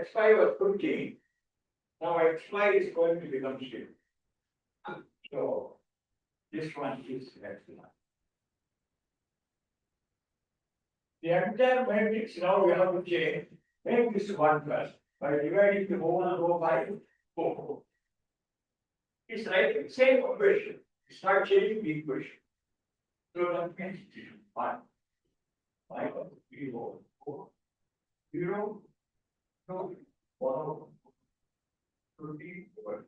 X5 was 15. Now X5 is going to become 0. So this one is X1. The entire matrix now we have to change. Make this 1 first by dividing the whole row by 4. It's like the same equation. It's not changing the equation. So that means 1. 5, 3, 4, 0, 2, 1, 2, 3, 4.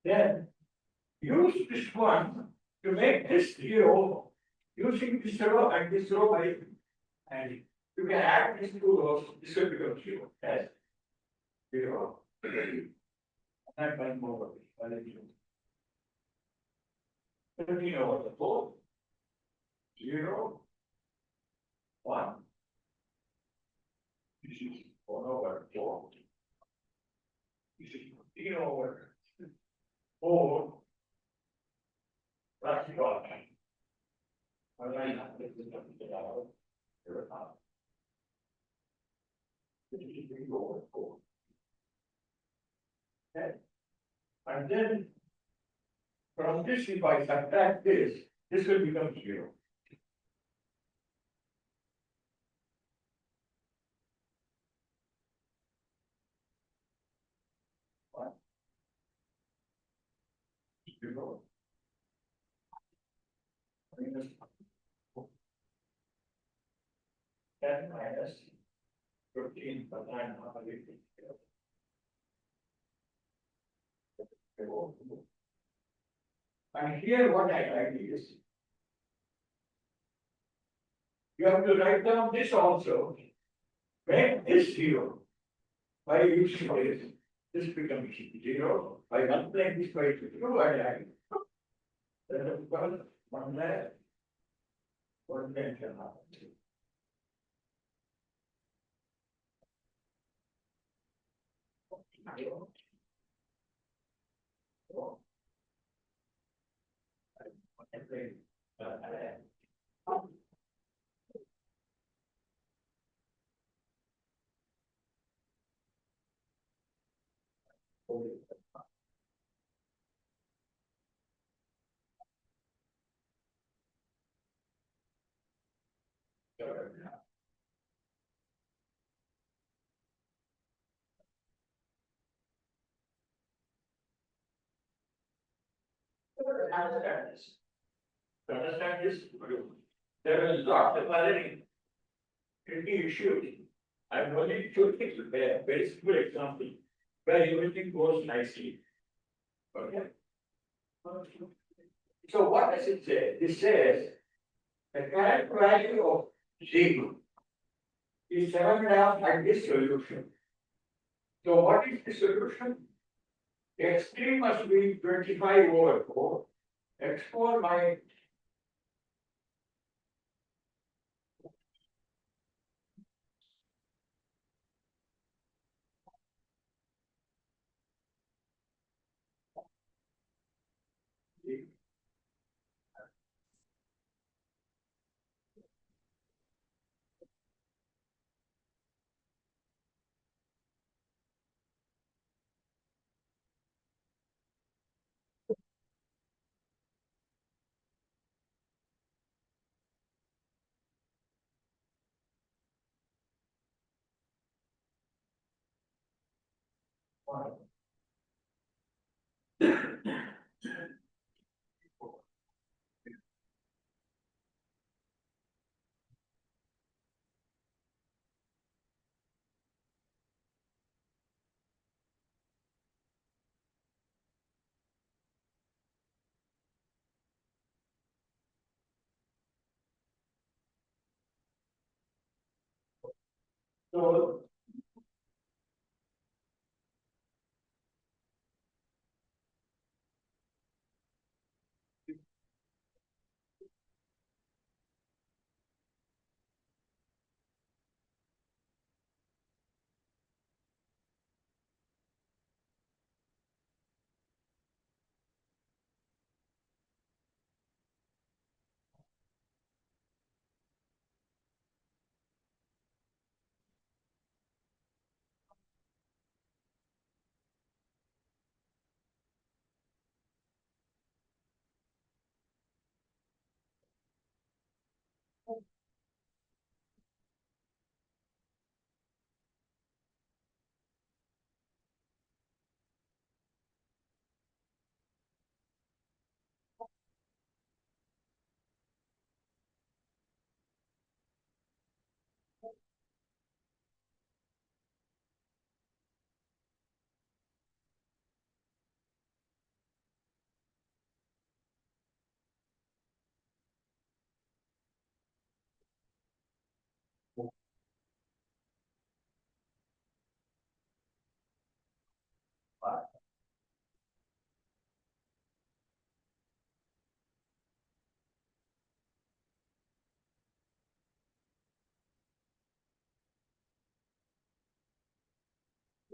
Then use this one to make this 0 using this row and this row by and you can add these 2 rows, this will become 0 as 0 and 1 more 13 over the 4 0 1 this is 1 over 4 this is 15 over 4 plus 1. And then from this, if I subtract this, this will become 0. What? 0. Minus 10 minus 15, but 9 and here what I write is, you have to write down this also, make this 0 by using this becomes 0 by multiplying this by 2 and I then one there, one there can happen. Understand this. To understand this, there is lots of other tricky issues. I'm only choosing a very simple example where everything goes nicely. Okay. So what does it say? This says the current value of Z is 7.5 at this solution. So what is the solution? X3 must be 25 over 4. X4 might be so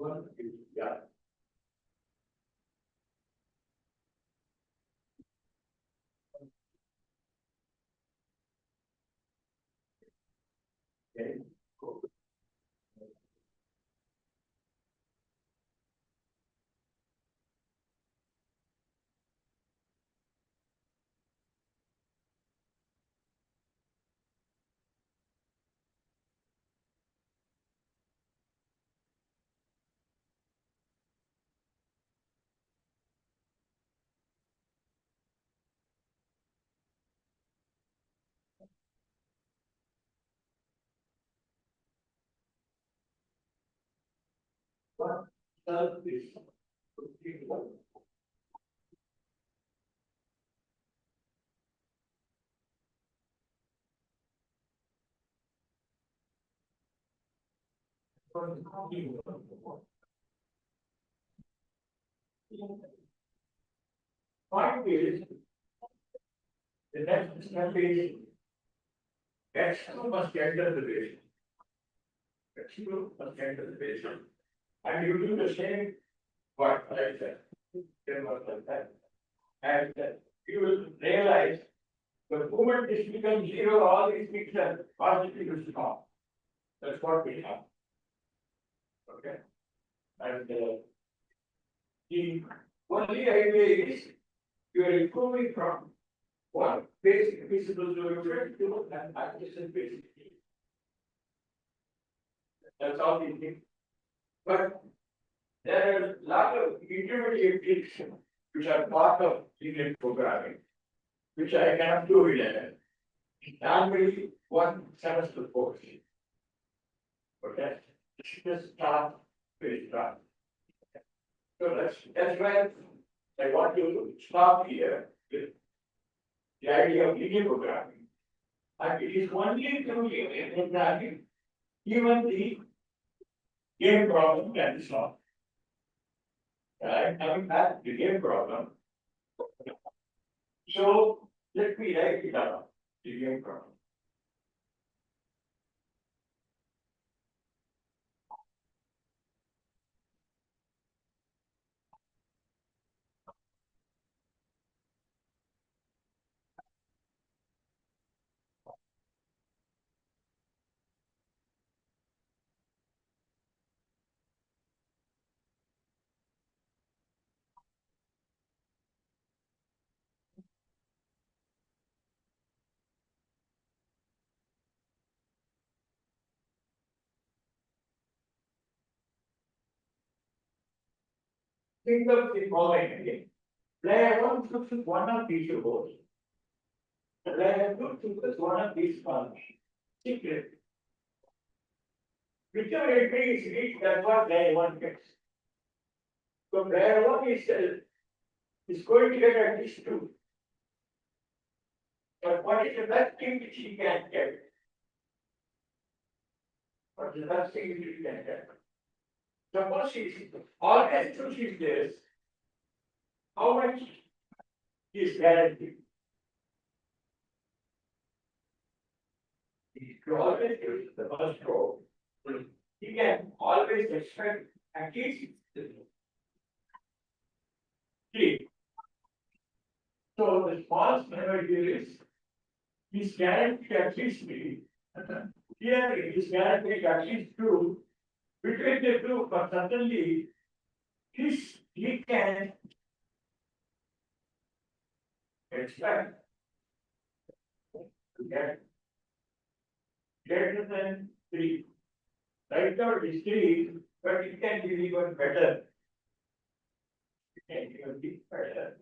One, yeah. Okay. Cool. What does this? Point is, the next step is X2 must enter the base. X2 must enter the base. And you do the same work like that. Same work like that. And you will realize the moment this becomes zero, all these things are positive will stop. That's what we have. Okay. And the only idea is you are improving from one basic principle to an adjacent basic. That's all we think. But there are a lot of intermediate tricks which are part of linear programming, which I cannot do in a normally one semester course. Okay, just start with start. So that's why I want to stop here with the idea of linear programming. And it is only through linear programming, even the game problem can be solved. Coming back to the game problem. So let me write it down, the game problem. Think of the following again. Player one chooses one of these robots. Player two chooses one of these columns. Secret. Whichever entry is reached, that's what player one gets. So player one is going to get at least two. But what is the best thing which he can get? What is the best thing which he can get? Suppose he always chooses this, how much is guaranteed? He always chooses the first row. He can always expect at least three. So the false number here is guaranteed at least three. Here it is guaranteed at least two. Between the two, but suddenly he can expect to get greater than three. Right now it is three, but it can be even better. It can even be better.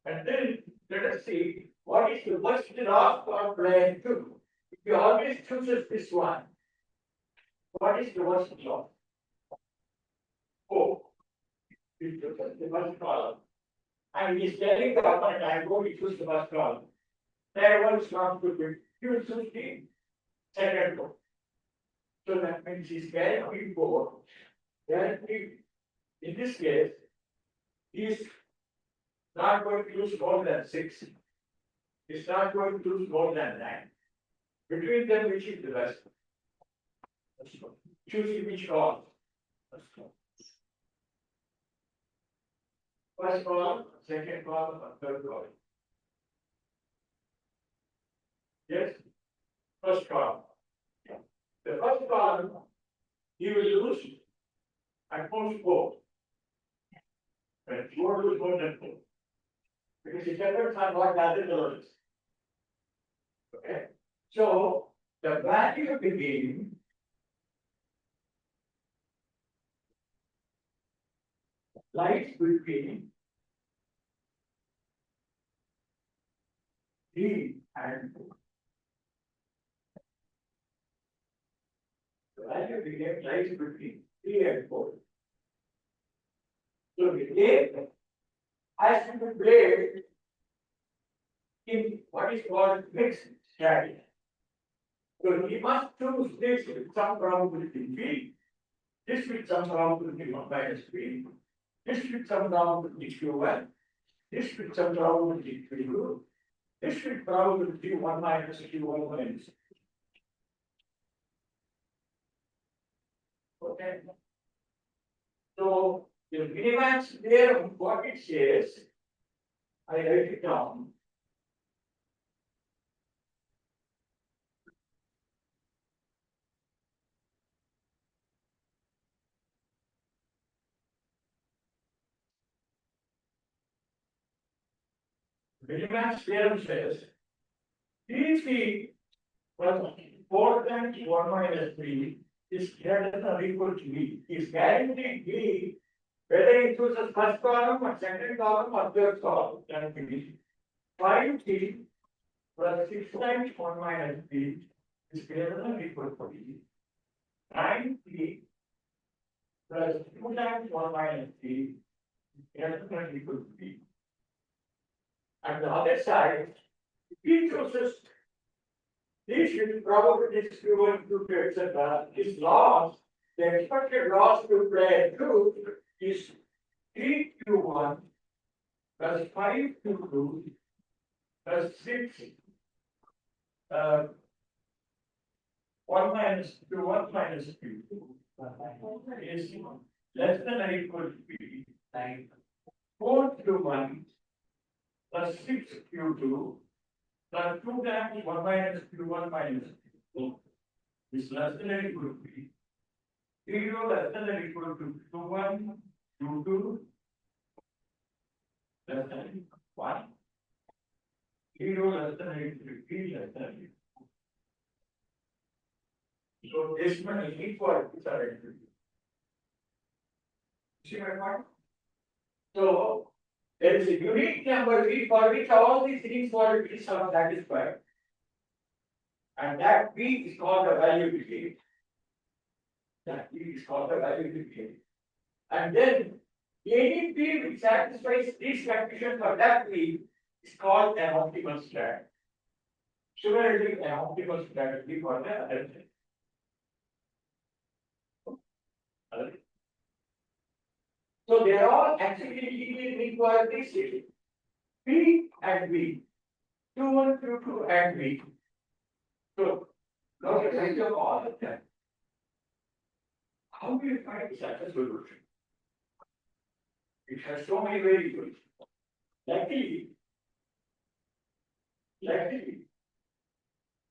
And then let us see what is the worst loss for player two. If you always chooses this one, what is the worst loss? Oh, it chooses the first column. And he is telling the opponent, I am going to choose the first column. Player one is not good with, he will choose the second row. So that means he's guaranteed four. Guaranteed, in this case, he is not going to use more than six. He's not going to use more than nine. Between them, which is the best? choose which column. First column, second column, or third column. Yes, first column. The first column, you will use at most 4. But 4 lose more than 4. Because the shepherds are not gathered alone. Okay. So the value between lies between D and 4. The value became lies between 3 and 4. So the game has to be played in what is called mixed strategy. So we must choose this with some probability B, this with some probability 1 minus B, this with some probability Q1, this with some probability Q2, this with probability 1 minus Q1 minus. Okay. So the Minimax theorem, what it says, I write it down. Minimax theorem says, P3 plus 4 times 1 minus 3 is greater than or equal to B, is guaranteed B, whether it chooses first column or second column or third column, can be 5T plus 6 times 1 minus B is greater than or equal to B. 9T plus 2 times 1 minus B is greater than or equal to B. And the other side, if he chooses this with probabilities Q1, Q2, etc., is loss, the expected loss to play through is 3Q1 plus 5Q2 plus 6 1 minus Q1 minus Q2 is less than or equal to B. 4Q1 plus 6Q2 plus 2 times 1 minus Q1 minus Q2 is less than or equal to B. 0 less than or equal to Q1, Q2 less than 1. 0 less than or equal to B less than or equal. So this one is equal to the see my point? So there is a unique number B for which all these things for B's are satisfied. And that B is called the value between. That B is called the value between. And then any B which satisfies these conditions for that B is called an optimal strategy. Similarly, an optimal strategy for the other thing. So they are all actually linear inequalities. P and V, Q1, Q2 and V. So now the value of all of them. How do you find such a solution? It has so many variables. Luckily,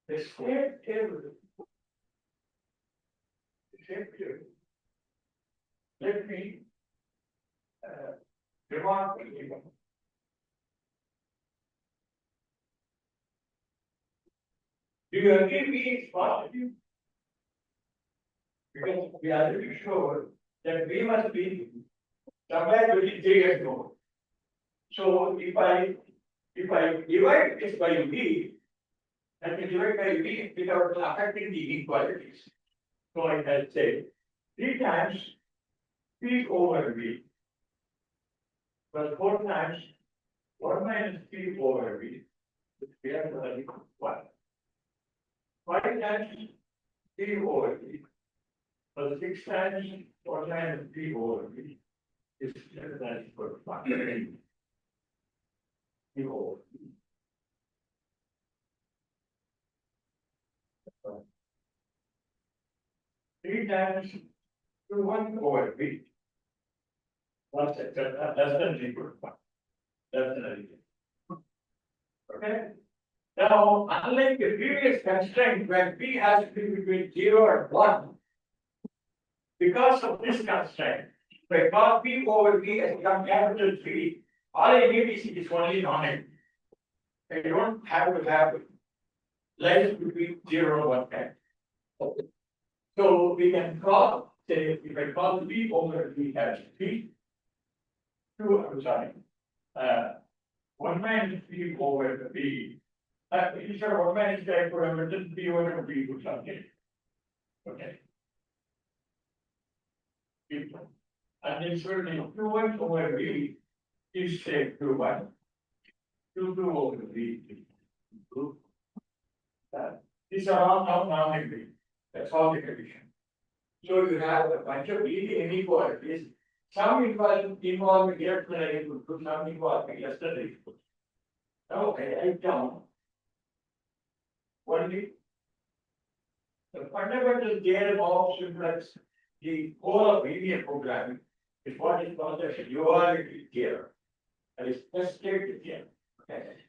the state table. Let me remark again. Do you agree B is positive? Because we are already sure that B must be somewhere between 3 and 4. So if I divide this by B, I can divide by B without affecting the inequalities. So I can say 3 times P over V plus 4 times 1 minus P over V, which we have to equal 1. 5 times P over V plus 6 times 1 minus P over V is greater than equal to 1. P over V. 3 V times Q1 over V. That's it, that's the equal to 1. That's the equal. Okay? Now, unlike the previous constraint where P has to be between 0 and 1, because of this constraint, if I call P over V as some capital P, all I need is only non-empty. I don't have to have less between 0 and 1. So we can call, say, if I call P over V as P, 2, I'm sorry, 1 minus P over V. Instead of 1 minus I put a little P over V to something. Okay. And then certainly Q1 over V is say Q1. Q2 over V. These are all now non-agree. That's all the condition. So you have a bunch of inequalities. Some involve electrical input, some involve electrical input. Now I write down only the fundamental theorem of simplex, the whole of linear programming is what is called the duality theorem. That is tested theorem. Okay.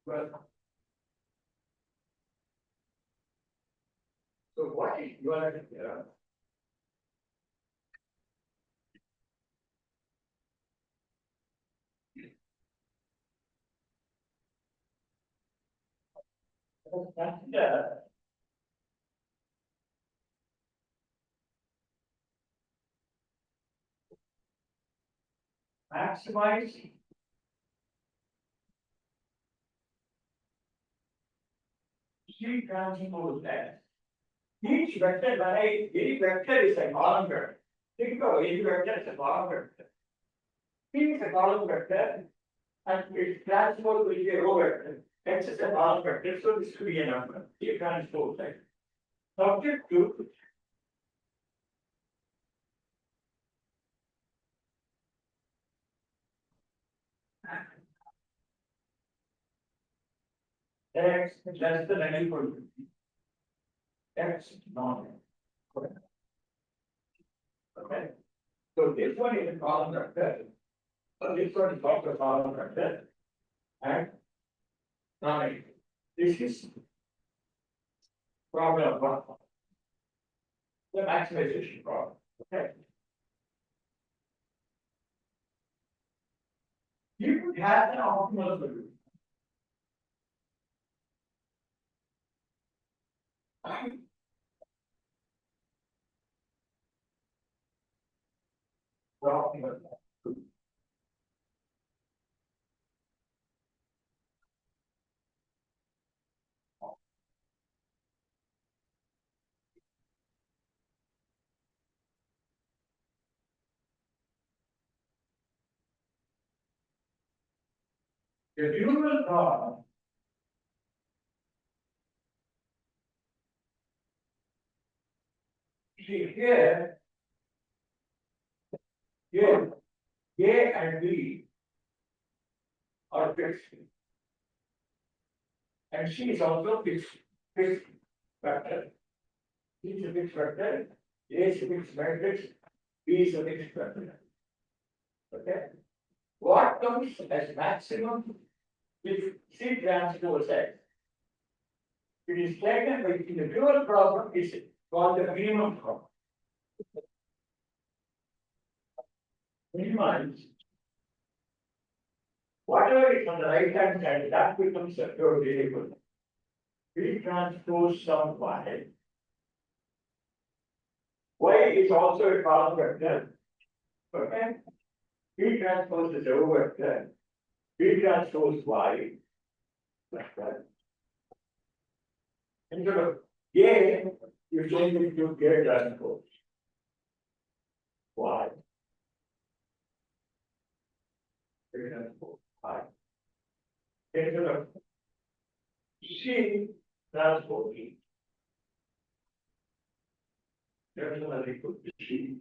Well, so what is duality theorem? Maximize C transpose S. Each vector, any vector is a column vector. Think of any vector as a column vector. P is a column vector and its transpose will be a row vector. X is a column vector, so this will be a number. C transpose X. Subject to X less than or equal to X non. Okay. So this one is a column vector. So this one is also a column vector. And non-equal. This is problem one. The maximization problem. Okay. You could have an optimal solution. Optimal. The dual problem see here, A and B are fixed. And C is also fixed vector. C is a fixed vector, A is a fixed matrix, B is a fixed vector. Okay. What comes as maximum with C transpose X? It is taken by in the dual problem is called the minimum problem. Minimize whatever is on the right hand side, that becomes a pure variable. We transpose some y. Y is also a column vector. Okay. We transpose is a row vector. We transpose y. Like that. Instead of A, you change it to A transpose y. A transpose y. Instead of C transpose E. Definitely equal to C